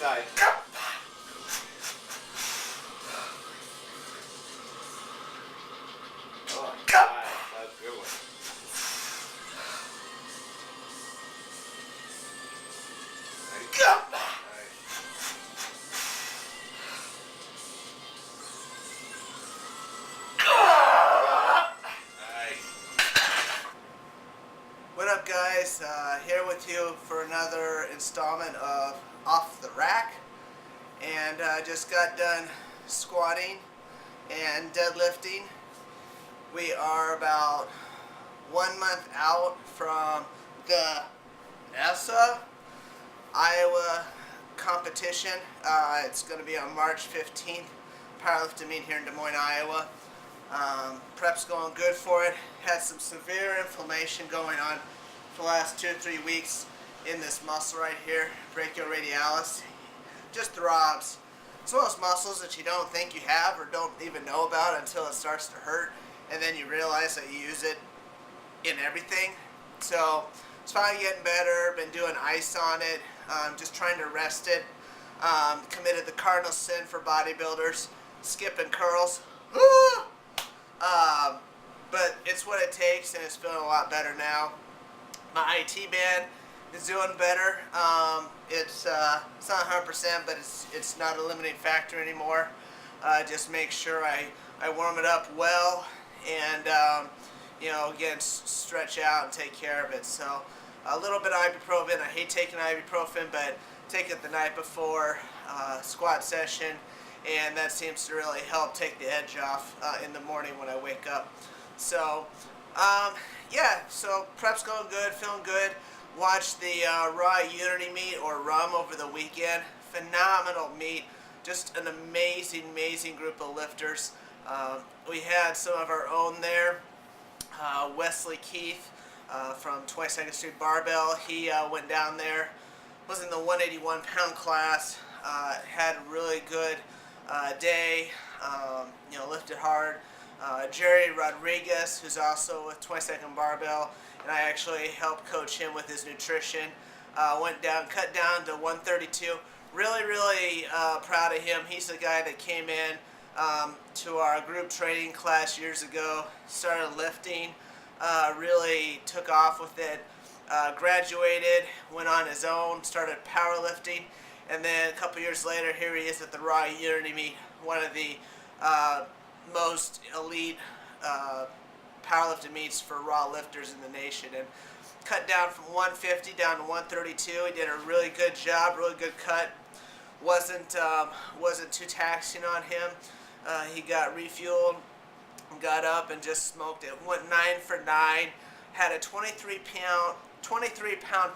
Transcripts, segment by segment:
Side. Oh, nice. That's a good one. What up, guys? Here with you for another installment of Off the Rack, and just got done squatting and deadlifting. We are about 1 month out from the NASA Iowa competition. It's going to be on March 15th, powerlifting meet here in Des Moines, Iowa. Prep's going good for it. Had some severe inflammation going on for the last 2 or 3 weeks in this muscle right here, brachioradialis. Just throbs. It's one of those muscles that you don't think you have or don't even know about until it starts to hurt, and then you realize that you use it in everything. So it's finally getting better. Been doing ice on it, just trying to rest it. Committed the cardinal sin for bodybuilders, skipping curls. But it's what it takes, and it's feeling a lot better now. My IT band is doing better. It's not 100%, but it's not a limiting factor anymore. Just make sure I warm it up well, and again, stretch out and take care of it. So a little bit of ibuprofen. I hate taking ibuprofen, but take it the night before squat session, and that seems to really help take the edge off in the morning when I wake up. So yeah, so prep's going good, feeling good. Watched the Raw Unity meet, or RUM, over the weekend. Phenomenal meet. Just an amazing group of lifters. We had some of our own there. Wesley Keith from 22nd Street Barbell. He went down there, was in the 181-pound class. Had a really good day. Lifted hard. Jerry Rodriguez, who's also with 22nd Barbell, and I actually helped coach him with his nutrition. Cut down to 132. Really proud of him. He's the guy that came in to our group training class years ago, started lifting, really took off with it, graduated, went on his own, started powerlifting, and then a couple years later, here he is at the Raw Unity meet, one of the most elite powerlifting meets for raw lifters in the nation, and cut down from 150 down to 132. He did a really good job, really good cut. Wasn't too taxing on him. He got refueled, got up, and just smoked it. Went 9 for 9. Had a 23 pound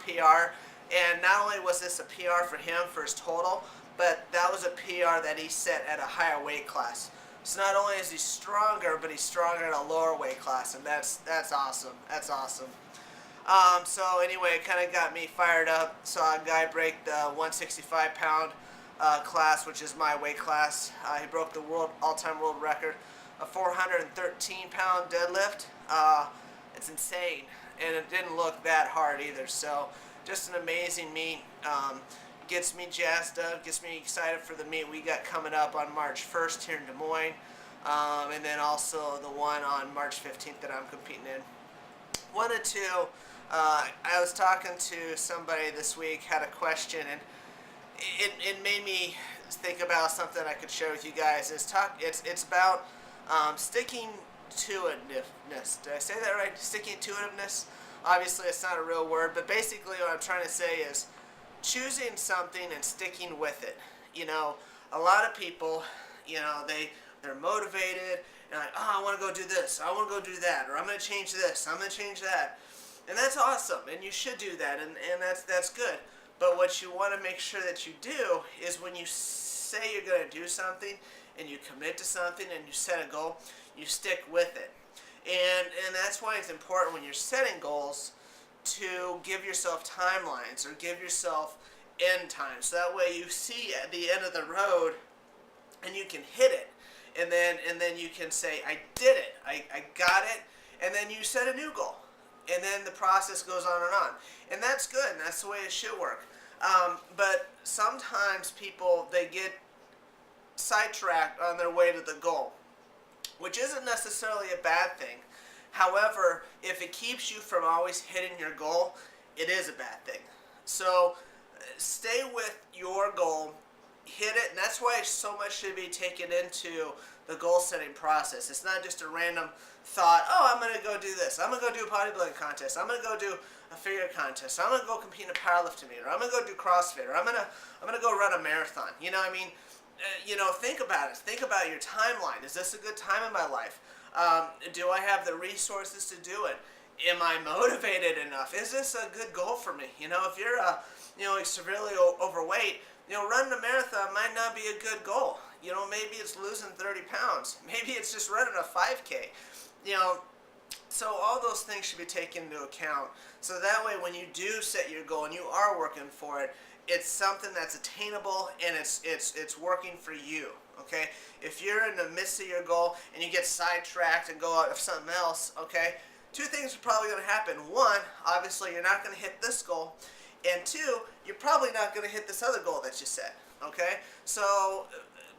PR, and not only was this a PR for him for his total, but that was a PR that he set at a higher weight class. So not only is he stronger, but he's stronger at a lower weight class, and that's awesome. That's awesome. So anyway, it kind of got me fired up. Saw a guy break the 165-pound class, which is my weight class. He broke the all-time world record, a 413-pound deadlift. It's insane, and it didn't look that hard either. So just an amazing meet. Gets me jazzed up, gets me excited for the meet we got coming up on March 1st here in Des Moines, and then also the one on March 15th that I'm competing in. I was talking to somebody this week, had a question, and it made me think about something I could share with you guys. It's about stick-to-itiveness. Did I say that right? Stick-to-itiveness? Obviously, it's not a real word, but basically what I'm trying to say is choosing something and sticking with it. A lot of people, they're motivated, and like, I want to go do this, I want to go do that, or I'm going to change this, I'm going to change that. And that's awesome, and you should do that, and that's good. But what you want to make sure that you do is when you say you're going to do something and you commit to something and you set a goal, you stick with it. And that's why it's important when you're setting goals to give yourself timelines or give yourself end times. So that way you see at the end of the road and you can hit it. And then you can say, I did it. I got it. And then you set a new goal. And then the process goes on and on. And that's good. And that's the way it should work. But sometimes people, they get sidetracked on their way to the goal, which isn't necessarily a bad thing. However, if it keeps you from always hitting your goal, it is a bad thing. So stay with your goal, hit it, and that's why so much should be taken into the goal setting process. It's not just a random thought, oh, I'm going to go do this. I'm going to go do a bodybuilding contest. I'm going to go do a figure contest. I'm going to go compete in a powerlifting meet, or I'm going to go do CrossFit, or I'm going to go run a marathon. You know, I mean, think about it. Think about your timeline. Is this a good time in my life? Do I have the resources to do it? Am I motivated enough? Is this a good goal for me? You know, if you're severely overweight, running a marathon might not be a good goal. Maybe it's losing 30 pounds. Maybe it's just running a 5K. So all those things should be taken into account. So that way when you do set your goal and you are working for it, it's something that's attainable and it's working for you. Okay? If you're in the midst of your goal and you get sidetracked and go out of something else, okay, two things are probably going to happen. One, obviously you're not going to hit this goal. And two, you're probably not going to hit this other goal that you set. Okay? So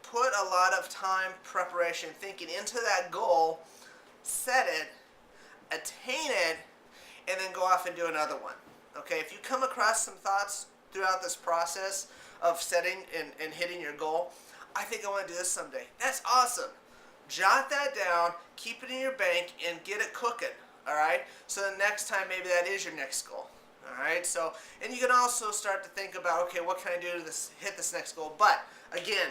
put a lot of time, preparation, thinking into that goal, set it, attain it, and then go off and do another one. Okay? If you come across some thoughts throughout this process of setting and hitting your goal, I think I want to do this someday. That's awesome. Jot that down, keep it in your bank, and get it cooking. Alright? So the next time maybe that is your next goal. Alright? So, and you can also start to think about, okay, what can I do to hit this next goal? But, again,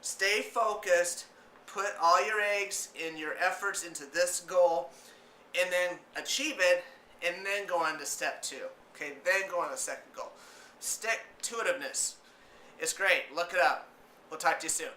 stay focused, put all your eggs and your efforts into this goal, and then achieve it, and then go on to step 2. Okay? Then go on to the second goal. Stick-to-itiveness. It's great. Look it up. We'll talk to you soon.